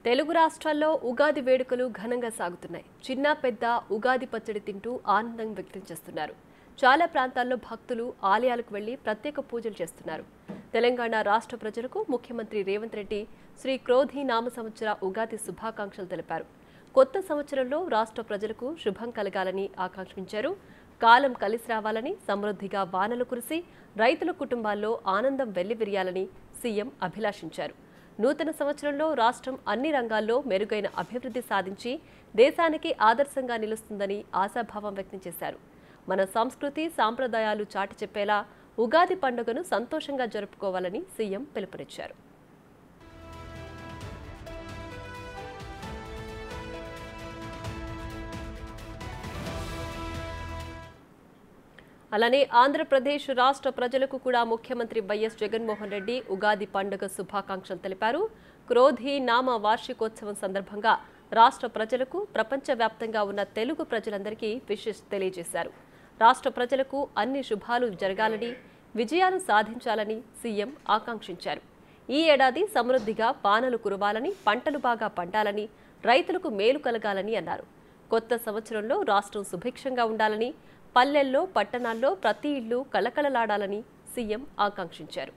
తెలుగు రాష్ట్రాల్లో ఉగాది వేడుకలు ఘనంగా సాగుతున్నాయి. చిన్న పెద్ద ఉగాది పచ్చడి తింటూ ఆనందం వ్యక్తం చేస్తున్నారు. చాలా ప్రాంతాల్లో భక్తులు ఆలయాలకు వెళ్లి ప్రత్యేక పూజలు చేస్తున్నారు. తెలంగాణ రాష్ట్ర ప్రజలకు ముఖ్యమంత్రి రేవంత్ రెడ్డి శ్రీ క్రోధి నామ సంవత్సర ఉగాది శుభాకాంక్షలు తెలిపారు. కొత్త సంవత్సరంలో రాష్ట్ర ప్రజలకు శుభం కలగాలని ఆకాంక్షించారు. కాలం కలిసి రావాలని, సమృద్ధిగా వానలు కురిసి రైతుల కుటుంబాల్లో ఆనందం వెల్లివిరియాలని సీఎం అభిలాషించారు. నూతన సంవత్సరంలో రాష్ట్రం అన్ని రంగాల్లో మెరుగైన అభివృద్ధి సాధించి దేశానికి ఆదర్శంగా నిలుస్తుందని ఆశాభావం వ్యక్తం చేశారు. మన సంస్కృతి సాంప్రదాయాలు చాటి చెప్పేలా ఉగాది పండుగను సంతోషంగా జరుపుకోవాలని సీఎం పిలుపునిచ్చారు. అలానే ఆంధ్రప్రదేశ్ రాష్ట్ర ప్రజలకు కూడా ముఖ్యమంత్రి వైఎస్ జగన్మోహన్ రెడ్డి ఉగాది పండుగ శుభాకాంక్షలు తెలిపారు. క్రోధి నామ వార్షికోత్సవం సందర్భంగా రాష్ట్ర ప్రజలకు, ప్రపంచవ్యాప్తంగా ఉన్న తెలుగు ప్రజలందరికీ విషెస్ తెలియజేశారు. రాష్ట్ర ప్రజలకు అన్ని శుభాలు జరగాలని, విజయాలు సాధించాలని సీఎం ఆకాంక్షించారు. ఈ ఏడాది సమృద్ధిగా వానలు కురవాలని, పంటలు బాగా పండాలని, రైతులకు మేలు కలగాలని అన్నారు. కొత్త సంవత్సరంలో రాష్ట్రం సుభిక్షంగా ఉండాలని, పల్లెల్లో, పట్టణాల్లో ప్రతి ఇల్లు కళకళలాడాలని సీఎం ఆకాంక్షించారు.